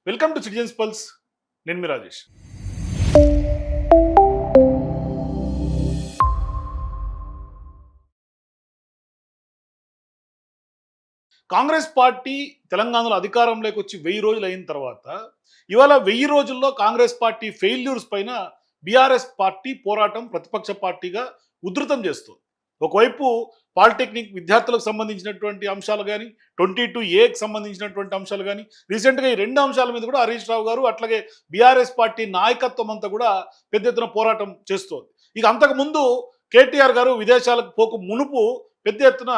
Welcome to citizens pulse. నేను మీ Rajesh. Congress party తెలంగాణలో అధికారంలోకి వచ్చి 1000 రోజులు అయిన తర్వాత ఇవాళ 1000 రోజుల్లో కాంగ్రెస్ పార్టీ ఫెయిల్యూర్స్ పైన బీఆర్ఎస్ పార్టీ పోరాటం ప్రతిపక్ష పార్టీగా ఉధృతం చేస్తుంది. ఒకవైపు పాలిటెక్నిక్ విద్యార్థులకు సంబంధించినటువంటి అంశాలు కానీ, 22A సంబంధించినటువంటి అంశాలు కానీ, రీసెంట్గా ఈ 2 అంశాల మీద కూడా హరీష్ రావు గారు అట్లాగే బీఆర్ఎస్ పార్టీ నాయకత్వం అంతా కూడా పెద్ద ఎత్తున పోరాటం చేస్తోంది. ఇక అంతకుముందు కేటీఆర్ గారు విదేశాలకు పోకు మునుపు పెద్ద ఎత్తున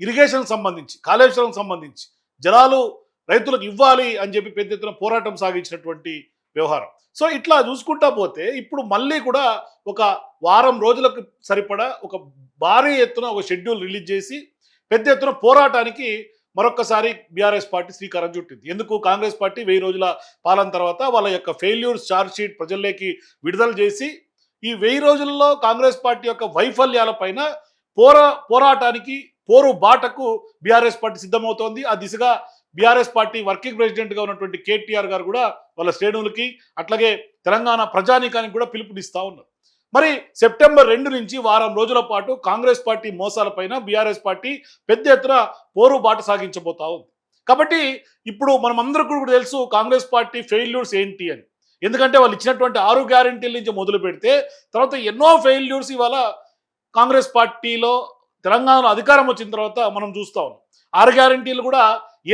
ఇరిగేషన్ సంబంధించి, కాళేశ్వరం సంబంధించి జలాలు రైతులకు ఇవ్వాలి అని చెప్పి పెద్ద ఎత్తున పోరాటం సాగించినటువంటి వ్యవహారం. సో ఇట్లా చూసుకుంటా పోతే ఇప్పుడు మళ్ళీ కూడా ఒక వారం రోజులకు సరిపడా ఒక భారీ ఎత్తున ఒక షెడ్యూల్ రిలీజ్ చేసి పెద్ద ఎత్తున పోరాటానికి మరొక్కసారి బీఆర్ఎస్ పార్టీ శ్రీకారం చుట్టింది. ఎందుకు? కాంగ్రెస్ పార్టీ 1000 రోజుల పాలన తర్వాత వాళ్ళ యొక్క ఫెయిల్యూర్స్ ఛార్జ్ షీట్ ప్రజల్లోకి విడుదల చేసి ఈ 1000 రోజుల్లో కాంగ్రెస్ పార్టీ యొక్క వైఫల్యాలపైన పోరాటానికి పోరు బాటకు బీఆర్ఎస్ పార్టీ సిద్ధమవుతోంది. ఆ దిశగా బీఆర్ఎస్ పార్టీ వర్కింగ్ ప్రెసిడెంట్గా ఉన్నటువంటి కేటీఆర్ గారు కూడా వాళ్ళ శ్రేణులకి అట్లాగే తెలంగాణ ప్రజానీకానికి కూడా పిలుపునిస్తూ ఉన్నారు. మరి సెప్టెంబర్ 2 నుంచి వారం రోజుల పాటు కాంగ్రెస్ పార్టీ మోసాలపైన బీఆర్ఎస్ పార్టీ పెద్ద ఎత్తున పోరు బాట సాగించబోతా ఉంది. కాబట్టి ఇప్పుడు మనం అందరికీ కూడా తెలుసు కాంగ్రెస్ పార్టీ ఫెయిల్యూర్స్ ఏంటి అని. ఎందుకంటే వాళ్ళు ఇచ్చినటువంటి 6 గ్యారెంటీల నుంచి మొదలు పెడితే తర్వాత ఎన్నో ఫెయిల్యూర్స్ ఇవాళ కాంగ్రెస్ పార్టీలో తెలంగాణలో అధికారం వచ్చిన తర్వాత మనం చూస్తా ఉన్నాం. 6 గ్యారెంటీలు కూడా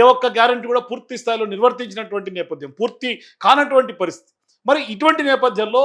ఏ ఒక్క గ్యారెంటీ కూడా పూర్తి స్థాయిలో నిర్వర్తించినటువంటి నేపథ్యం, పూర్తి కానటువంటి పరిస్థితి. మరి ఇటువంటి నేపథ్యంలో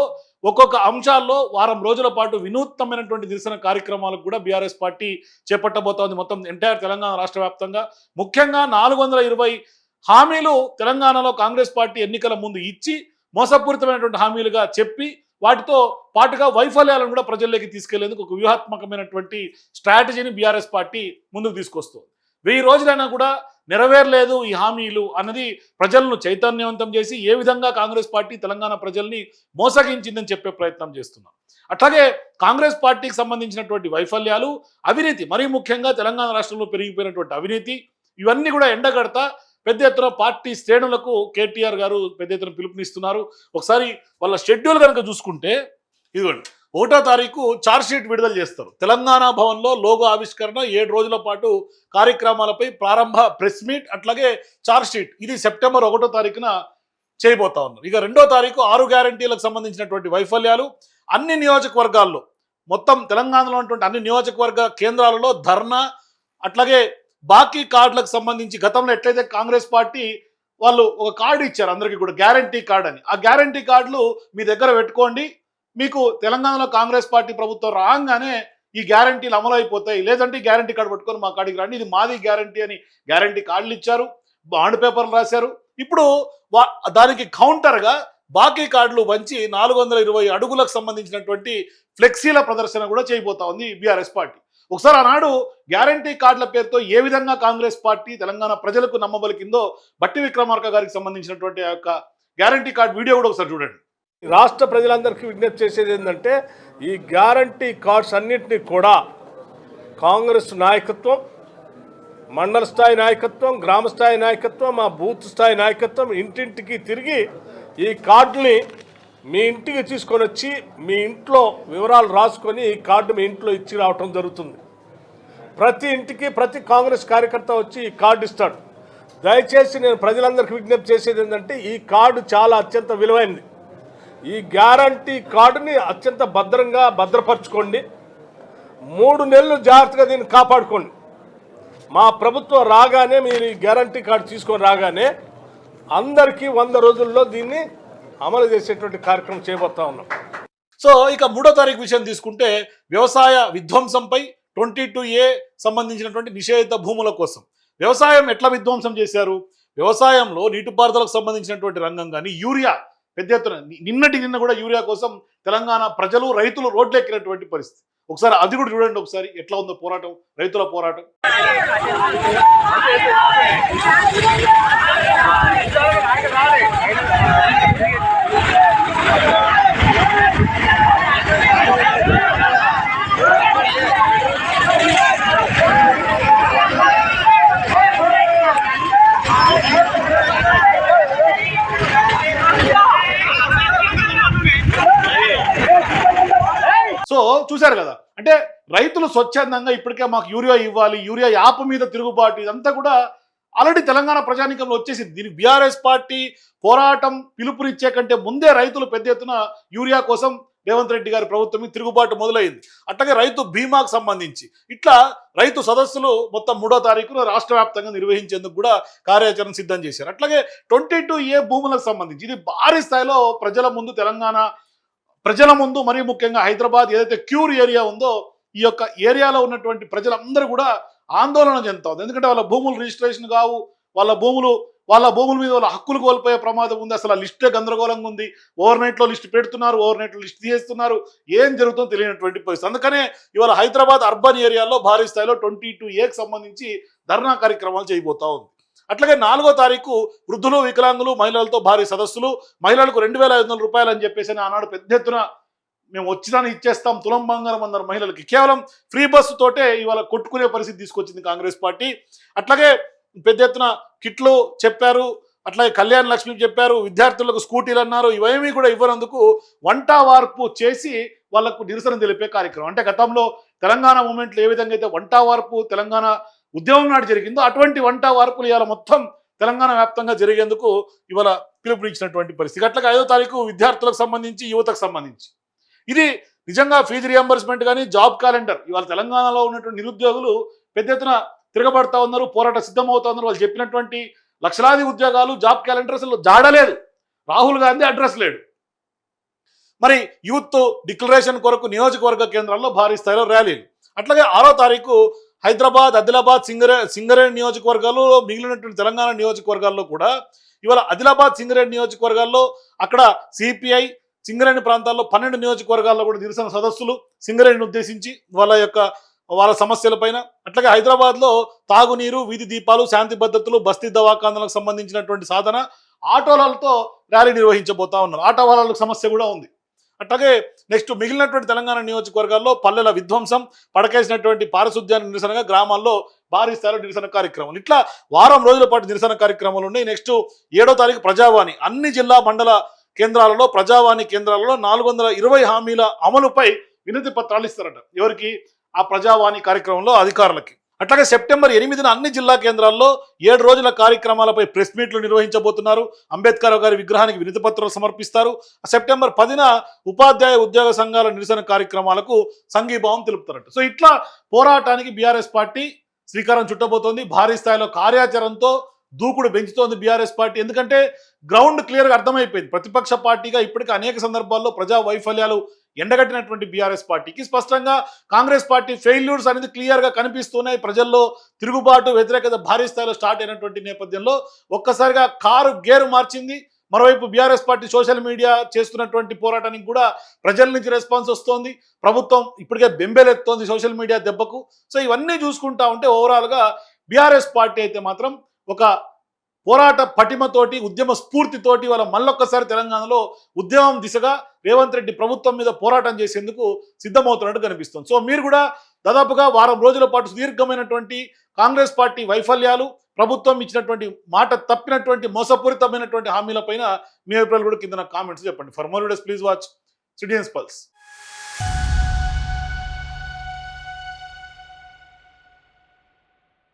ఒక్కొక్క అంశాల్లో వారం రోజుల పాటు వినూత్నమైనటువంటి నిరసన కార్యక్రమాలకు కూడా బీఆర్ఎస్ పార్టీ చేపట్టబోతోంది. మొత్తం ఎంటైర్ తెలంగాణ రాష్ట్ర వ్యాప్తంగా ముఖ్యంగా 420 హామీలు తెలంగాణలో కాంగ్రెస్ పార్టీ ఎన్నికల ముందు ఇచ్చి మోసపూరితమైనటువంటి హామీలుగా చెప్పి వాటితో పాటుగా వైఫల్యాలను కూడా ప్రజల్లోకి తీసుకెళ్లేందుకు ఒక వ్యూహాత్మకమైనటువంటి స్ట్రాటజీని బీఆర్ఎస్ పార్టీ ముందుకు తీసుకొస్తుంది. 1000 రోజులైనా కూడా నెరవేరలేదు ఈ హామీలు అన్నది ప్రజలను చైతన్యవంతం చేసి ఏ విధంగా కాంగ్రెస్ పార్టీ తెలంగాణ ప్రజల్ని మోసగించిందని చెప్పే ప్రయత్నం చేస్తున్నాం. అట్లాగే కాంగ్రెస్ పార్టీకి సంబంధించినటువంటి వైఫల్యాలు, అవినీతి, మరీ ముఖ్యంగా తెలంగాణ రాష్ట్రంలో పెరిగిపోయినటువంటి అవినీతి, ఇవన్నీ కూడా ఎండగడతా పెద్ద ఎత్తున పార్టీ శ్రేణులకు కేటీఆర్ గారు పెద్ద ఎత్తున పిలుపునిస్తున్నారు. ఒకసారి వాళ్ళ షెడ్యూల్ కనుక చూసుకుంటే ఇదిగోండి, 1వ తారీఖు ఛార్జ్ షీట్ విడుదల చేస్తారు. తెలంగాణ భవన్లో లోగో ఆవిష్కరణ, 7 రోజుల పాటు కార్యక్రమాలపై ప్రారంభ ప్రెస్ మీట్, అట్లాగే ఛార్జ్ షీట్ ఇది సెప్టెంబర్ 1వ తారీఖున చేయబోతా ఉన్నారు. ఇక 2వ తారీఖు 6 గ్యారెంటీలకు సంబంధించినటువంటి వైఫల్యాలు అన్ని నియోజకవర్గాల్లో, మొత్తం తెలంగాణలో ఉన్నటువంటి అన్ని నియోజకవర్గ కేంద్రాలలో ధర్నా, అట్లాగే బాకీ కార్డులకు సంబంధించి గతంలో ఎట్లయితే కాంగ్రెస్ పార్టీ వాళ్ళు ఒక కార్డు ఇచ్చారు అందరికీ కూడా, గ్యారంటీ కార్డు అని, ఆ గ్యారంటీ కార్డులు మీ దగ్గర పెట్టుకోండి, మీకు తెలంగాణలో కాంగ్రెస్ పార్టీ ప్రభుత్వం రాగానే ఈ గ్యారంటీలు అమలు అయిపోతాయి, లేదంటే ఈ గ్యారంటీ కార్డు పట్టుకొని మా కాడికి రండి, ఇది మాది గ్యారంటీ అని గ్యారంటీ కార్డులు ఇచ్చారు, బాండ్ పేపర్లు రాశారు. ఇప్పుడు దానికి కౌంటర్గా బాకీ కార్డులు వంచి 420 అడుగులకు సంబంధించినటువంటి ఫ్లెక్సీల ప్రదర్శన కూడా చేయబోతా ఉంది బీఆర్ఎస్ పార్టీ. ఒకసారి ఆనాడు గ్యారంటీ కార్డుల పేరుతో ఏ విధంగా కాంగ్రెస్ పార్టీ తెలంగాణ ప్రజలకు నమ్మబలికిందో బట్టి విక్రమార్క గారికి సంబంధించినటువంటి ఆ యొక్క గ్యారంటీ కార్డు వీడియో కూడా ఒకసారి చూడండి. రాష్ట్ర ప్రజలందరికీ విజ్ఞప్తి చేసేది ఏంటంటే ఈ గ్యారంటీ కార్డ్స్ అన్నింటినీ కూడా కాంగ్రెస్ నాయకత్వం, మండల స్థాయి నాయకత్వం, గ్రామ స్థాయి నాయకత్వం, మా బూత్ స్థాయి నాయకత్వం ఇంటింటికి తిరిగి ఈ కార్డుని మీ ఇంటికి తీసుకొని వచ్చి మీ ఇంట్లో వివరాలు రాసుకొని ఈ కార్డు మీ ఇంట్లో ఇచ్చి రావటం జరుగుతుంది. ప్రతి ఇంటికి ప్రతి కాంగ్రెస్ కార్యకర్త వచ్చి ఈ కార్డు ఇస్తాడు. దయచేసి నేను ప్రజలందరికీ విజ్ఞప్తి చేసేది ఏంటంటే ఈ కార్డు చాలా అత్యంత విలువైనది. ఈ గ్యారంటీ కార్డుని అత్యంత భద్రంగా భద్రపరచుకోండి. 3 నెలలు జాగ్రత్తగా దీన్ని కాపాడుకోండి. మా ప్రభుత్వం రాగానే మీరు ఈ గ్యారంటీ కార్డు తీసుకొని రాగానే అందరికీ 100 రోజుల్లో దీన్ని అమలు చేసేటువంటి కార్యక్రమం చేయబోతా ఉన్నాం. సో ఇక 3వ తారీఖు విషయం తీసుకుంటే వ్యవసాయ విధ్వంసంపై 22A సంబంధించినటువంటి నిషేధిత భూముల కోసం వ్యవసాయం ఎట్లా విధ్వంసం చేశారు, వ్యవసాయంలో నీటిపారుదలకు సంబంధించినటువంటి రంగం కానీ, యూరియా పెద్ద ఎత్తున నిన్న కూడా యూరియా కోసం తెలంగాణ ప్రజలు, రైతులు రోడ్లెక్కినటువంటి పరిస్థితి. ఒకసారి అది కూడా చూడండి, ఒకసారి ఎట్లా ఉందో పోరాటం, రైతుల పోరాటం. సో చూశారు కదా, అంటే రైతులు స్వచ్ఛందంగా ఇప్పటికే మాకు యూరియా ఇవ్వాలి, యూరియా యాప్ మీద తిరుగుబాటు, ఇదంతా కూడా ఆల్రెడీ తెలంగాణ ప్రజానీకంలో వచ్చేసింది. దీనికి బీఆర్ఎస్ పార్టీ పోరాటం పిలుపునిచ్చే కంటే ముందే రైతులు పెద్ద ఎత్తున యూరియా కోసం రేవంత్ రెడ్డి గారి ప్రభుత్వం మీద తిరుగుబాటు మొదలైంది. అట్లాగే రైతు బీమాకు సంబంధించి ఇట్లా రైతు సదస్సులు మొత్తం 3వ తారీఖున రాష్ట్ర వ్యాప్తంగా నిర్వహించేందుకు కూడా కార్యాచరణ సిద్ధం చేశారు. అట్లాగే 22A భూములకు సంబంధించి ఇది భారీ స్థాయిలో ప్రజల ముందు, తెలంగాణ ప్రజల ముందు, మరీ ముఖ్యంగా హైదరాబాద్ ఏదైతే క్యూర్ ఏరియా ఉందో ఈ యొక్క ఏరియాలో ఉన్నటువంటి ప్రజలందరూ కూడా ఆందోళన చెందుతుంది. ఎందుకంటే వాళ్ళ భూములు రిజిస్ట్రేషన్ కావు, వాళ్ళ భూముల మీద వాళ్ళ హక్కులు కోల్పోయే ప్రమాదం ఉంది. అసలు ఆ లిస్టే గందరగోళంగా ఉంది. ఓవర్ నైట్లో లిస్ట్ పెడుతున్నారు, ఓవర్ నైట్లో లిస్ట్ తీసేస్తున్నారు, ఏం జరుగుతుందో తెలియనటువంటి పరిస్థితి. అందుకనే ఇవాళ హైదరాబాద్ అర్బన్ ఏరియాలో భారీ స్థాయిలో 22Aకి సంబంధించి ధర్నా కార్యక్రమాలు చేయబోతా ఉంది. అట్లాగే 4వ తారీఖు వృద్ధులు, వికలాంగులు, మహిళలతో భారీ సదస్సులు, మహిళలకు 2,500 రూపాయలు అని చెప్పేసి ఆనాడు పెద్ద ఎత్తున మేము వచ్చిదాన్ని ఇచ్చేస్తాం, తులం బంగారం అందరు మహిళలకి, కేవలం ఫ్రీ బస్సు తోటే ఇవాళ కొట్టుకునే పరిస్థితి తీసుకొచ్చింది కాంగ్రెస్ పార్టీ. అట్లాగే పెద్ద ఎత్తున కిట్లు చెప్పారు, అట్లాగే కళ్యాణ లక్ష్మి చెప్పారు, విద్యార్థులకు స్కూటీలు అన్నారు. ఇవేమీ కూడా ఇవ్వనందుకు వంట వార్పు చేసి వాళ్లకు నిరసన తెలిపే కార్యక్రమం. అంటే గతంలో తెలంగాణ మూమెంట్లో ఏ విధంగా అయితే వంట వార్పు తెలంగాణ ఉద్యమం నాడు జరిగిందో అటువంటి వంట వార్పులు ఇవాళ మొత్తం తెలంగాణ వ్యాప్తంగా జరిగేందుకు ఇవాళ పిలుపునిచ్చినటువంటి పరిస్థితి. అట్లాగే 5వ తారీఖు విద్యార్థులకు సంబంధించి, యువతకు సంబంధించి ఇది నిజంగా ఫీజు రియంబర్స్మెంట్ కానీ జాబ్ క్యాలెండర్, ఇవాళ తెలంగాణలో ఉన్నటువంటి నిరుద్యోగులు పెద్ద ఎత్తున తిరగబడతా ఉన్నారు, పోరాట సిద్ధమవుతా ఉన్నారు. వాళ్ళు చెప్పినటువంటి లక్షలాది ఉద్యోగాలు, జాబ్ క్యాలెండర్ అసలు జాడలేదు, రాహుల్ గాంధీ అడ్రస్ లేడు. మరి యూత్ డిక్లరేషన్ కొరకు నియోజకవర్గ కేంద్రాల్లో భారీ స్థాయిలో ర్యాలీలు. అట్లాగే 6వ తారీఖు హైదరాబాద్, ఆదిలాబాద్, సింగరేణి నియోజకవర్గాలు, మిగిలినటువంటి తెలంగాణ నియోజకవర్గాల్లో కూడా ఇవాళ ఆదిలాబాద్, సింగరేణి నియోజకవర్గాల్లో అక్కడ సిపిఐ సింగరేణి ప్రాంతాల్లో 12 నియోజకవర్గాల్లో కూడా నిరసన సదస్సులు సింగరేణిని ఉద్దేశించి వాళ్ళ సమస్యలపైన. అట్లాగే హైదరాబాద్లో తాగునీరు, వీధి దీపాలు, శాంతి భద్రతలు, బస్తీ దవాఖానాలకు సంబంధించినటువంటి సాధన, ఆటోలతో ర్యాలీ నిర్వహించబోతా ఉన్నారు. ఆటో వాళ్ళ సమస్య కూడా ఉంది. అట్లాగే నెక్స్ట్ మిగిలినటువంటి తెలంగాణ నియోజకవర్గాల్లో పల్లెల విధ్వంసం, పడకేసినటువంటి పారిశుద్ధ్యాన్ని నిరసనగా గ్రామాల్లో భారీ స్థాయిలో నిరసన కార్యక్రమాలు, ఇట్లా వారం రోజుల పాటు నిరసన కార్యక్రమాలు ఉన్నాయి. నెక్స్ట్ 7వ తారీఖు ప్రజావాణి, అన్ని జిల్లా మండల కేంద్రాలలో ప్రజావాణి కేంద్రాలలో 420 హామీల అమలుపై వినతి పత్రాలు ఇస్తారట. ఎవరికి? ఆ ప్రజావాణి కార్యక్రమంలో అధికారులకి. అట్లాగే సెప్టెంబర్ 8న అన్ని జిల్లా కేంద్రాల్లో 7 రోజుల కార్యక్రమాలపై ప్రెస్ మీట్లు నిర్వహించబోతున్నారు. అంబేద్కర్ గారి విగ్రహానికి వినతి పత్రాలు సమర్పిస్తారు. సెప్టెంబర్ 10న ఉపాధ్యాయ ఉద్యోగ సంఘాల నిరసన కార్యక్రమాలకు సంఘీభావం తెలుపుతారట. సో ఇట్లా పోరాటానికి బీఆర్ఎస్ పార్టీ శ్రీకారం చుట్టబోతోంది. భారీ స్థాయిలో కార్యాచరణతో దూకుడు పెంచుతోంది బీఆర్ఎస్ పార్టీ. ఎందుకంటే గ్రౌండ్ క్లియర్గా అర్థమైపోయింది. ప్రతిపక్ష పార్టీగా ఇప్పటికీ అనేక సందర్భాల్లో ప్రజా వైఫల్యాలు ఎండగట్టినటువంటి బీఆర్ఎస్ పార్టీకి స్పష్టంగా కాంగ్రెస్ పార్టీ ఫెయిల్యూర్స్ అనేది క్లియర్గా కనిపిస్తున్నాయి. ప్రజల్లో తిరుగుబాటు, వ్యతిరేకత భారీ స్థాయిలో స్టార్ట్ అయినటువంటి నేపథ్యంలో ఒక్కసారిగా కారు గేరు మార్చింది. మరోవైపు బీఆర్ఎస్ పార్టీ సోషల్ మీడియా చేస్తున్నటువంటి పోరాటానికి కూడా ప్రజల నుంచి రెస్పాన్స్ వస్తోంది. ప్రభుత్వం ఇప్పటికే బెంబేలెత్తోంది సోషల్ మీడియా దెబ్బకు. సో ఇవన్నీ చూసుకుంటా ఉంటే ఓవరాల్గా బీఆర్ఎస్ పార్టీ అయితే మాత్రం ఒక పోరాట పటిమతోటి, ఉద్యమ స్ఫూర్తితోటి వాళ్ళ మళ్ళొక్కసారి తెలంగాణలో ఉద్యమం దిశగా రేవంత్ రెడ్డి ప్రభుత్వం మీద పోరాటం చేసేందుకు సిద్ధమవుతున్నట్టు కనిపిస్తుంది. సో మీరు కూడా దాదాపుగా వారం రోజుల పాటు సుదీర్ఘమైనటువంటి కాంగ్రెస్ పార్టీ వైఫల్యాలు, ప్రభుత్వం ఇచ్చినటువంటి మాట తప్పినటువంటి మోసపూరితమైనటువంటి హామీలపైన మీ అభిప్రాయాలు కూడా కింద కామెంట్స్ చెప్పండి. For more videos please watch citizens pulse.